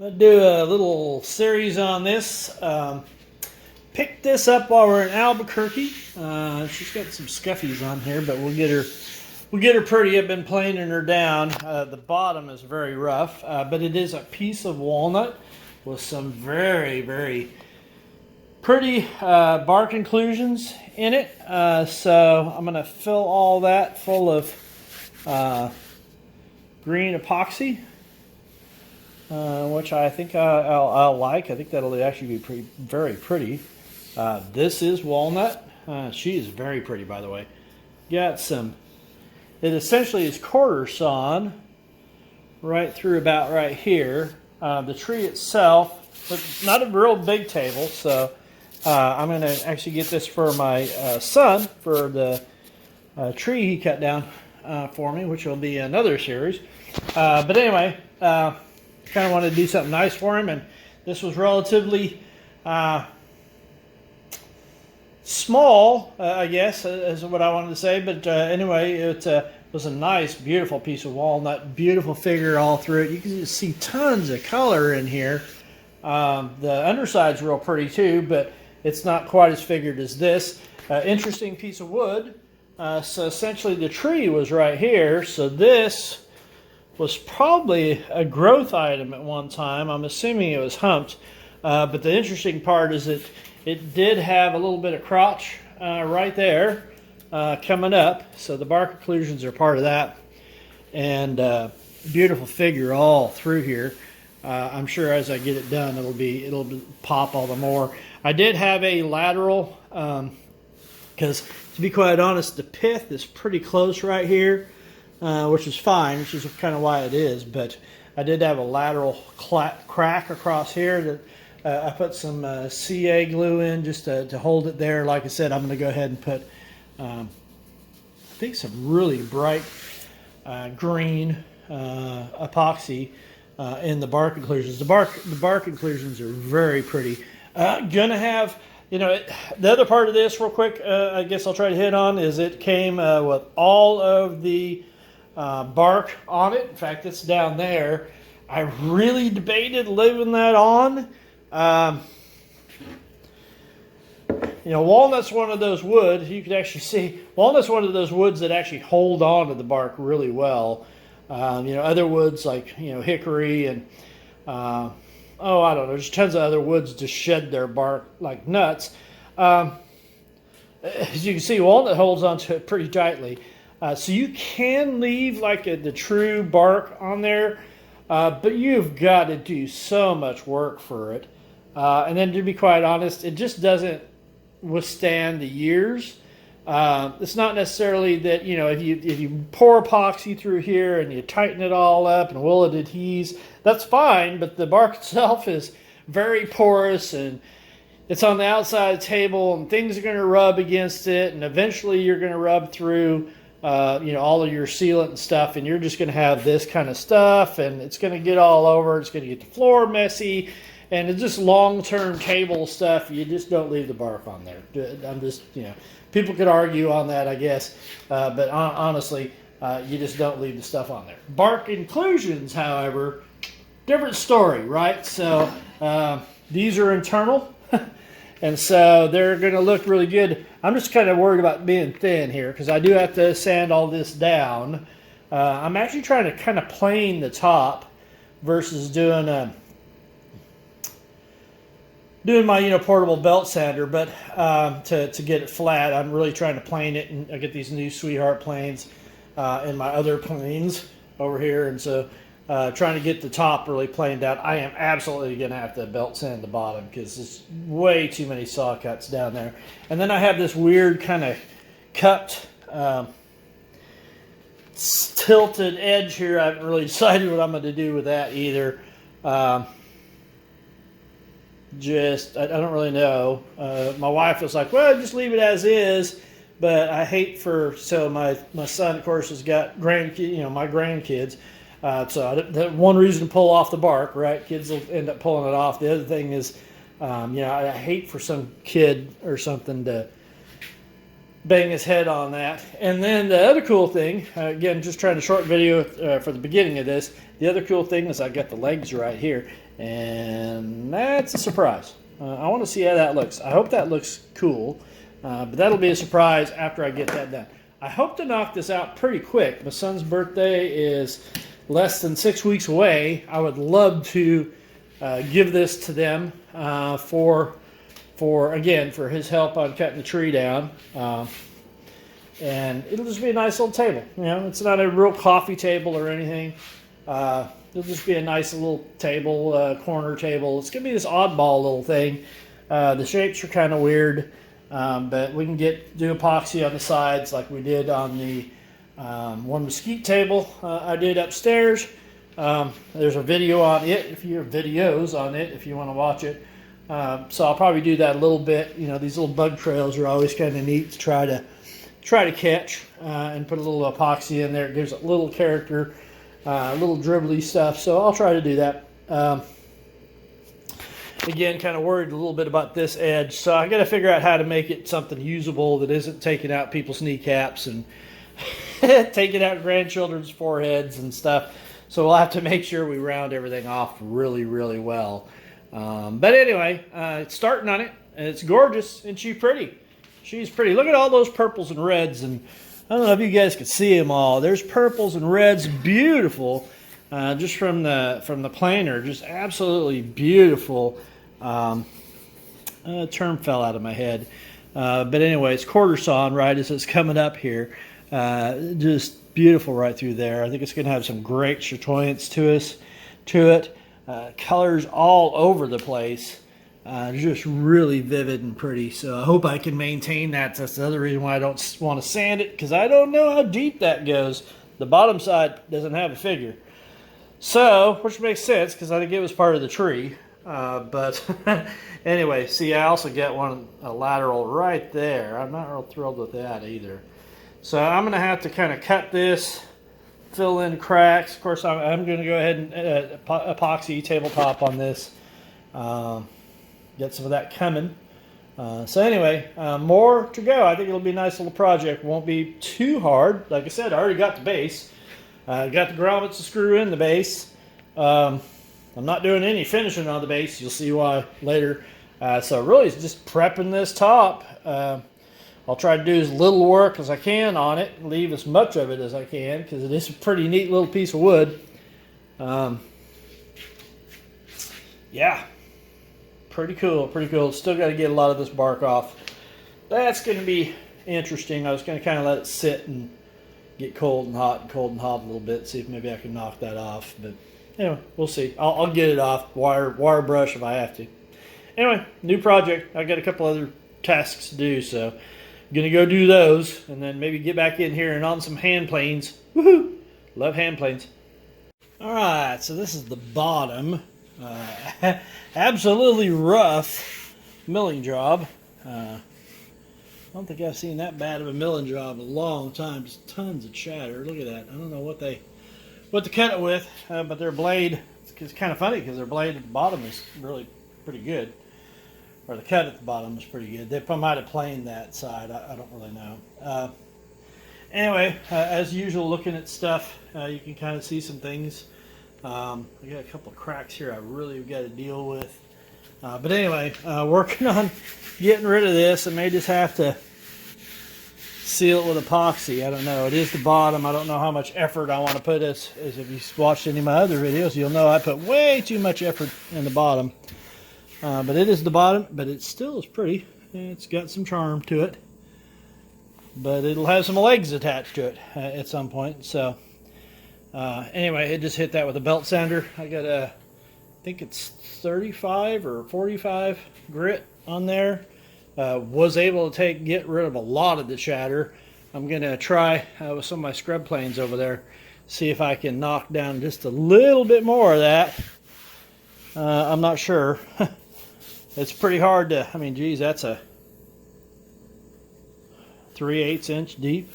I'm going to do a little series on this. Picked this up while we're in Albuquerque. She's got some scuffies on here, but we'll get her pretty. I've been planing her down. The bottom is very rough, but it is a piece of walnut with some very, very pretty bark inclusions in it. So I'm going to fill all that full of green epoxy, which I think I'll like. I think that'll actually be very pretty. This is walnut. She is very pretty, by the way. Got some. It essentially is quarter sawn right through about right here. The tree itself, but not a real big table, so I'm going to actually get this for my son for the tree he cut down for me, which will be another series. But anyway, kind of wanted to do something nice for him, and this was relatively small, I guess, is what I wanted to say. But anyway, it was a nice, beautiful piece of walnut, beautiful figure all through it. You can just see tons of color in here. The underside's real pretty too, but it's not quite as figured as this. Interesting piece of wood. So essentially the tree was right here. So this was probably a growth item at one time. I'm assuming it was humped. But the interesting part is that it did have a little bit of crotch right there coming up. So the bark occlusions are part of that. And beautiful figure all through here. I'm sure as I get it done, it'll pop all the more. I did have a lateral, because to be quite honest, the pith is pretty close right here, which is fine, which is kind of why it is. But I did have a lateral crack across here that I put some CA glue in just to hold it there. Like I said, I'm going to go ahead and put, I think, some really bright green epoxy in the bark inclusions. The bark inclusions are very pretty. Gonna have, the other part of this real quick, I guess I'll try to hit on, is it came with all of the bark on it. In fact, it's down there. I really debated leaving that on. Walnut's one of those woods, you can actually see, walnut's one of those woods that actually hold on to the bark really well. Other woods like, hickory and, I don't know, there's tons of other woods just shed their bark like nuts. As you can see, walnut holds onto it pretty tightly. So you can leave like the true bark on there, but you've got to do so much work for it. And then to be quite honest, it just doesn't withstand the years. It's not necessarily that, if you pour epoxy through here and you tighten it all up and will it adheres, that's fine, but the bark itself is very porous and it's on the outside of the table and things are going to rub against it, and eventually you're going to rub through all of your sealant and stuff, and you're just going to have this kind of stuff, and it's going to get all over. It's going to get the floor messy, and it's just long-term table stuff. You just don't leave the bark on there. I'm just, people could argue on that, I guess, but honestly, you just don't leave the stuff on there. Bark inclusions, however, different story, right? So these are internal, and so they're going to look really good. I'm just kind of worried about being thin here because I do have to sand all this down. I'm actually trying to kind of plane the top versus doing my portable belt sander, but to get it flat, I'm really trying to plane it, and I get these new Sweetheart planes in my other planes over here, and so trying to get the top really planed out. I am absolutely going to have to belt sand the bottom because there's way too many saw cuts down there. And then I have this weird kind of cupped, tilted edge here. I haven't really decided what I'm going to do with that either. I don't really know. My wife was like, well, just leave it as is. But I hate so my son, of course, has got grandkids, my grandkids. So one reason to pull off the bark, right? Kids will end up pulling it off. The other thing is, I hate for some kid or something to bang his head on that. And then the other cool thing, again, just trying to short video for the beginning of this, the other cool thing is I got the legs right here. And that's a surprise. I want to see how that looks. I hope that looks cool, but that'll be a surprise after I get that done. I hope to knock this out pretty quick. My son's birthday is less than 6 weeks away. I would love to give this to them for his help on cutting the tree down. And it'll just be a nice little table. You know, it's not a real coffee table or anything. It'll just be a nice little table, corner table. It's going to be this oddball little thing. The shapes are kind of weird, but we can do epoxy on the sides like we did on the one mesquite table I did upstairs. There's a video on it, if you have videos on it, if you want to watch it. So I'll probably do that a little bit. You know, these little bug trails are always kind of neat to try to catch and put a little epoxy in there. It gives it a little character, a little dribbly stuff. So I'll try to do that. Again, kind of worried a little bit about this edge, so I got to figure out how to make it something usable that isn't taking out people's kneecaps and taking out grandchildren's foreheads and stuff. So we'll have to make sure we round everything off really, really well. But anyway, it's starting on it, and it's gorgeous, and she's pretty. She's pretty. Look at all those purples and reds, and I don't know if you guys can see them all. There's purples and reds, beautiful, just from the planer, just absolutely beautiful. A term fell out of my head, but anyway, it's quarter sawn right as it's coming up here. Just beautiful right through there. I think it's going to have some great chatoyance to it. Colors all over the place. Just really vivid and pretty. So I hope I can maintain that. That's the other reason why I don't want to sand it, because I don't know how deep that goes. The bottom side doesn't have a figure. So, which makes sense because I think it was part of the tree. But anyway, see, I also get a lateral right there. I'm not real thrilled with that either. So I'm going to have to kind of cut this, fill in cracks. Of course, I'm going to go ahead and epoxy tabletop on this. Get some of that coming. So anyway, more to go. I think it'll be a nice little project. Won't be too hard. Like I said, I already got the base. Got the grommets to screw in the base. I'm not doing any finishing on the base. You'll see why later. So really it's just prepping this top. I'll try to do as little work as I can on it and leave as much of it as I can, because it is a pretty neat little piece of wood. Yeah, pretty cool, pretty cool. Still got to get a lot of this bark off. That's going to be interesting. I was going to kind of let it sit and get cold and hot a little bit, see if maybe I can knock that off. But anyway, we'll see. I'll get it off, wire brush if I have to. Anyway, new project. I've got a couple other tasks to do, so I'm going to go do those and then maybe get back in here and on some hand planes. Woohoo! Love hand planes. All right, so this is the bottom. Absolutely rough milling job. I don't think I've seen that bad of a milling job in a long time. Just tons of chatter. Look at that. I don't know what to cut it with, but their blade, it's kind of funny because their blade at the bottom is really pretty good. Or the cut at the bottom is pretty good. They might have planed that side. I don't really know. Anyway, as usual, looking at stuff, you can kind of see some things. I got a couple of cracks here I really got to deal with. But anyway, working on getting rid of this. I may just have to seal it with epoxy. I don't know. It is the bottom. I don't know how much effort I want to put this. As if you've watched any of my other videos, you'll know I put way too much effort in the bottom. But it is the bottom, but it still is pretty. It's got some charm to it. But it'll have some legs attached to it at some point. So anyway, it just hit that with a belt sander. I got I think it's 35 or 45 grit on there. Was able to get rid of a lot of the chatter. I'm going to try with some of my scrub planes over there, see if I can knock down just a little bit more of that. I'm not sure. It's pretty hard to, I mean, geez, that's a 3/8 inch deep.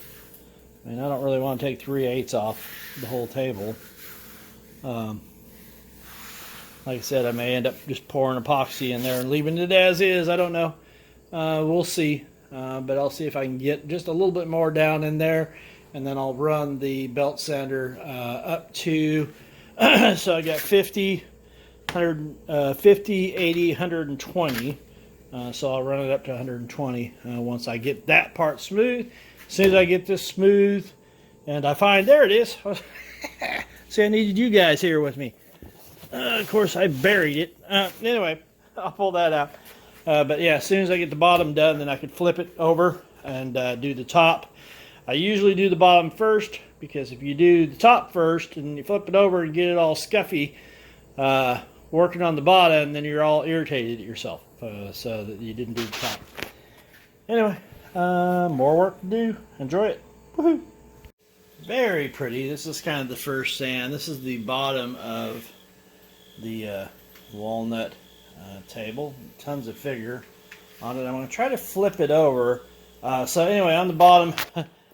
I mean, I don't really want to take 3/8 off the whole table. Like I said, I may end up just pouring epoxy in there and leaving it as is. I don't know. We'll see. But I'll see if I can get just a little bit more down in there, and then I'll run the belt sander up to, so I got 50 150, 80, 120. So I'll run it up to 120 once I get that part smooth. As soon as I get this smooth, and I find, there it is. See, I needed you guys here with me. Of course, I buried it. Anyway, I'll pull that out. But yeah, as soon as I get the bottom done, then I can flip it over and do the top. I usually do the bottom first, because if you do the top first and you flip it over and get it all scuffy, working on the bottom, then you're all irritated at yourself, so that you didn't do the top. Anyway, more work to do. Enjoy it. Woohoo! Very pretty. This is kind of the first sand. This is the bottom of the walnut table. Tons of figure on it. I'm going to try to flip it over. So anyway, on the bottom,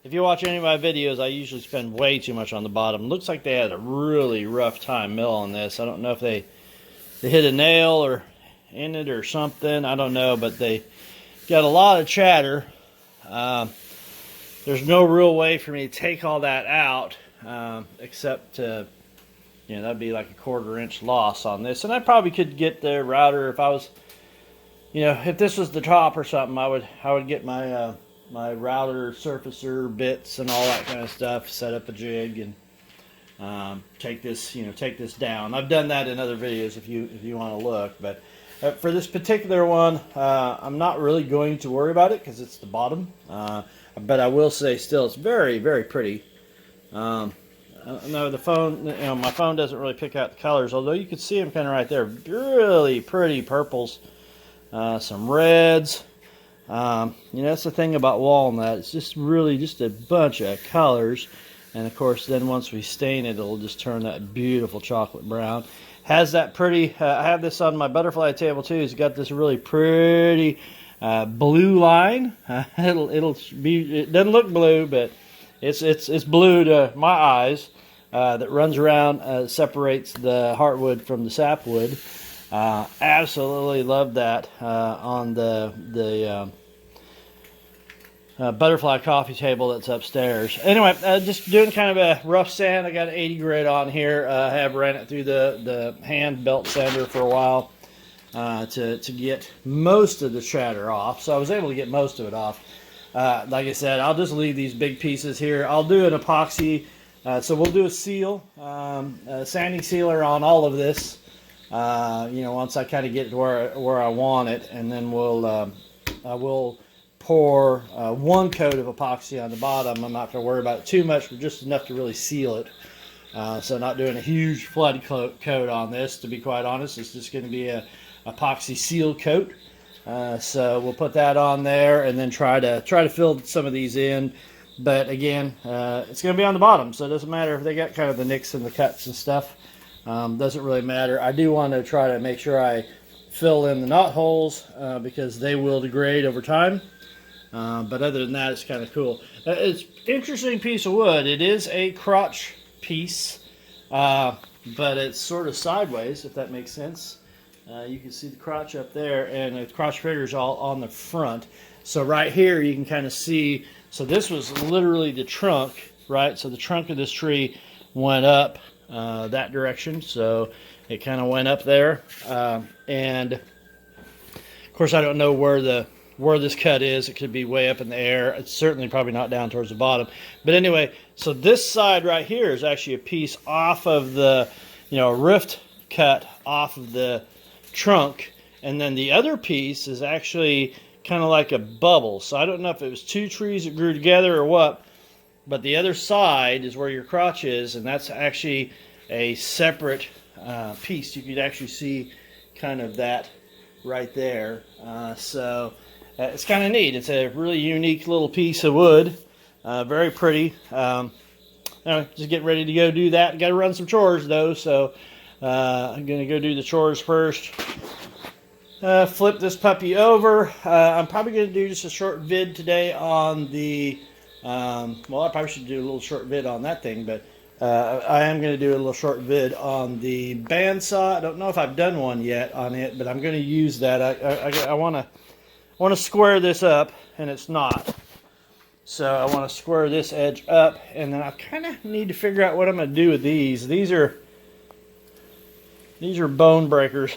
if you watch any of my videos, I usually spend way too much on the bottom. Looks like they had a really rough time milling this. I don't know if they hit a nail or in it or something. I don't know, but they got a lot of chatter. There's no real way for me to take all that out, except to, you know, that'd be like a 1/4 inch loss on this. And I probably could get the router if I was, you know, if this was the top or something. I would get my my router surfacer bits and all that kind of stuff, set up a jig and take this down. I've done that in other videos if you want to look, but for this particular one, I'm not really going to worry about it because it's the bottom. But I will say, still, it's very, very pretty. No, the phone, you know, my phone doesn't really pick out the colors, although you can see them kind of right there. Really pretty purples, some reds. You know, that's the thing about walnut. It's just really just a bunch of colors. And of course, then once we stain it, it'll just turn that beautiful chocolate brown. Has that pretty, I have this on my butterfly table too. It's got this really pretty blue line. It doesn't look blue, but it's blue to my eyes. That runs around, separates the heartwood from the sapwood. Absolutely love that on the butterfly coffee table that's upstairs. Anyway, just doing kind of a rough sand. I got an 80 grit on here. I have ran it through the hand belt sander for a while to get most of the chatter off. So I was able to get most of it off. Like I said, I'll just leave these big pieces here. I'll do an epoxy. So we'll do a seal, a sanding sealer on all of this. You know, once I kind of get to where I want it, and then I will pour one coat of epoxy on the bottom. I'm not going to worry about it too much, but just enough to really seal it. So not doing a huge flood coat on this, to be quite honest. It's just going to be a epoxy seal coat. So we'll put that on there and then try to fill some of these in. But again, it's going to be on the bottom, so it doesn't matter if they got kind of the nicks and the cuts and stuff. Doesn't really matter. I do want to try to make sure I fill in the knot holes because they will degrade over time. But other than that, it's kind of cool. It's an interesting piece of wood. It is a crotch piece, but it's sort of sideways, if that makes sense. You can see the crotch up there, and the crotch figures all on the front. So right here, you can kind of see. So this was literally the trunk, right? So the trunk of this tree went up that direction. So it kind of went up there, and of course, I don't know where this cut is. It could be way up in the air. It's certainly probably not down towards the bottom. But anyway, so this side right here is actually a piece off of the, you know, a rift cut off of the trunk. And then the other piece is actually kind of like a bubble. So I don't know if it was two trees that grew together or what, but the other side is where your crotch is, and that's actually a separate piece. You could actually see kind of that right there. So it's kind of neat. It's a really unique little piece of wood. Very pretty. Anyway, just getting ready to go do that. Got to run some chores though, so I'm going to go do the chores first. Flip this puppy over. I'm probably going to do just a short vid today on the, well, I probably should do a little short vid on that thing, but I am going to do a little short vid on the bandsaw. I don't know if I've done one yet on it, but I'm going to use that. I want to square this up, and it's not. So I want to square this edge up, and then I kind of need to figure out what I'm going to do with these. These These are bone breakers.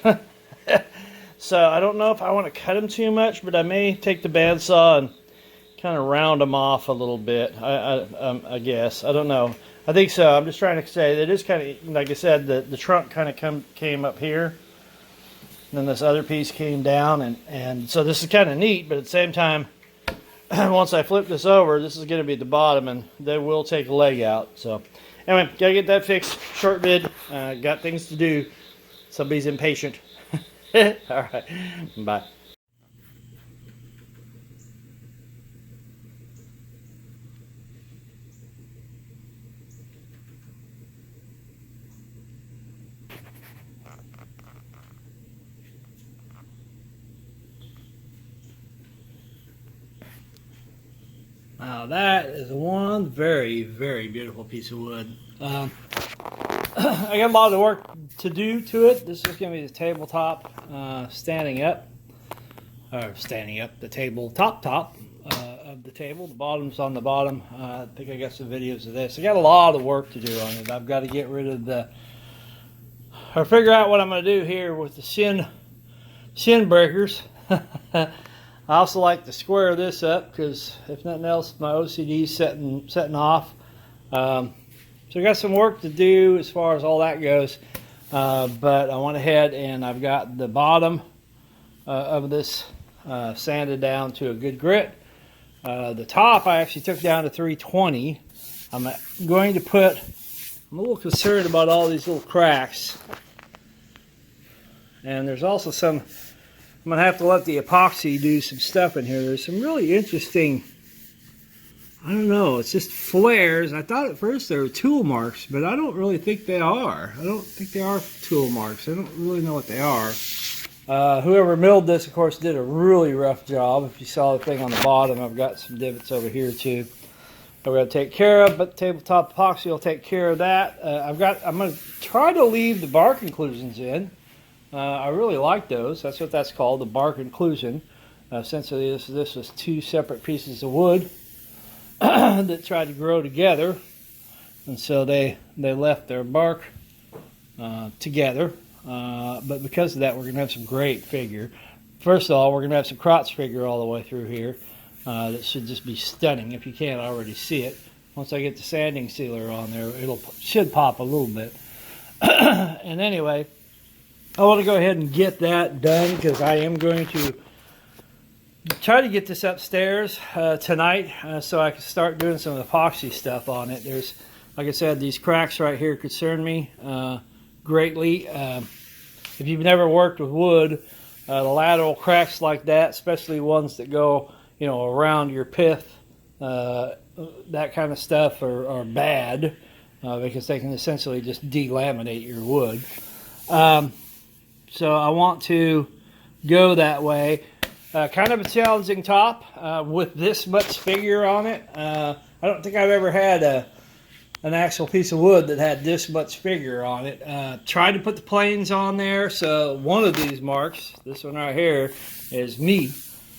So I don't know if I want to cut them too much, but I may take the bandsaw and kind of round them off a little bit. I guess. I don't know. I think so. I'm just trying to say that it is kind of, like I said, the trunk kind of came up here. And then this other piece came down. And so this is kind of neat, but at the same time, once I flip this over, this is going to be at the bottom, and they will take a leg out. So anyway, got to get that fixed. Short vid. Got things to do. Somebody's impatient. All right. Bye. Now that is one very, very beautiful piece of wood. I got a lot of work to do to it. This is going to be the tabletop standing up, the tabletop of the table. The bottom's on the bottom. I think I got some videos of this. I got a lot of work to do on it. I've got to get rid of or figure out what I'm going to do here with the shin breakers. I also like to square this up because if nothing else, my OCD is setting off. So I got some work to do as far as all that goes. But I went ahead and I've got the bottom of this sanded down to a good grit. The top I actually took down to 320. I'm a little concerned about all these little cracks. And there's also some, I'm going to have to let the epoxy do some stuff in here. There's some really interesting, I don't know, it's just flares. I thought at first they were tool marks, but I don't really think they are. I don't think they are tool marks. I don't really know what they are. Whoever milled this, of course, did a really rough job. If you saw the thing on the bottom, I've got some divots over here too that we're going to take care of, but tabletop epoxy will take care of that. I'm going to try to leave the bark inclusions in. I really like those. That's what that's called, the bark inclusion. Essentially, this was two separate pieces of wood that tried to grow together, and so they left their bark together. But because of that, we're going to have some great figure. First of all, we're going to have some crotch figure all the way through here. That should just be stunning if you can't already see it. Once I get the sanding sealer on there, should pop a little bit. And anyway, I want to go ahead and get that done because I am going to try to get this upstairs tonight so I can start doing some epoxy stuff on it. There's, like I said, these cracks right here concern me greatly. If you've never worked with wood, the lateral cracks like that, especially ones that go, around your pith, that kind of stuff are bad because they can essentially just delaminate your wood. So I want to go that way. Kind of a challenging top with this much figure on it. I don't think I've ever had an actual piece of wood that had this much figure on it. Tried to put the planes on there. So one of these marks, this one right here, is me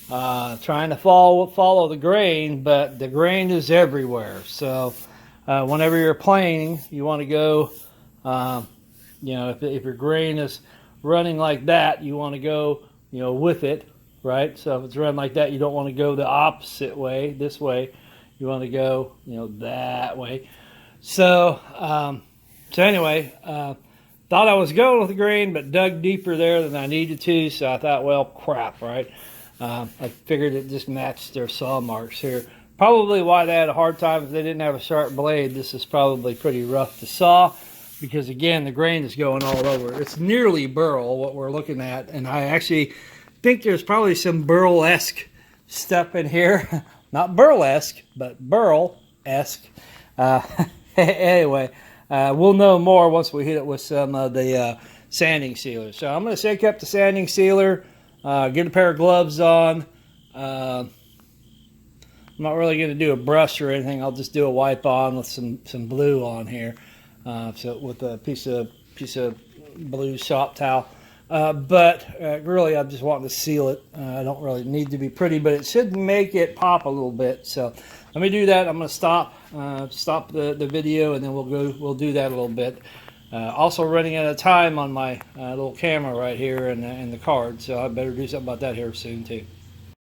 trying to follow the grain, but the grain is everywhere. So whenever you're planing, you want to go, if your grain is running like that, you want to go, with it, right? So if it's running like that, you don't want to go the opposite way, this way. You want to go, that way. So, anyway, thought I was going with the grain, but dug deeper there than I needed to. So I thought, well, crap, right? I figured it just matched their saw marks here. Probably why they had a hard time if they didn't have a sharp blade. This is probably pretty rough to saw. Because again, the grain is going all over. It's nearly burl, what we're looking at. And I actually think there's probably some burl-esque stuff in here. Not burlesque, but burl-esque. Anyway, we'll know more once we hit it with some of the sanding sealer. So I'm going to shake up the sanding sealer, get a pair of gloves on. I'm not really going to do a brush or anything. I'll just do a wipe on with some blue on here. So with a piece of blue shop towel, but really I'm just wanting to seal it. I don't really need to be pretty, but it should make it pop a little bit. So let me do that. I'm going to stop the video, and then we'll do that a little bit. Also running out of time on my little camera right here and the card, so I better do something about that here soon too.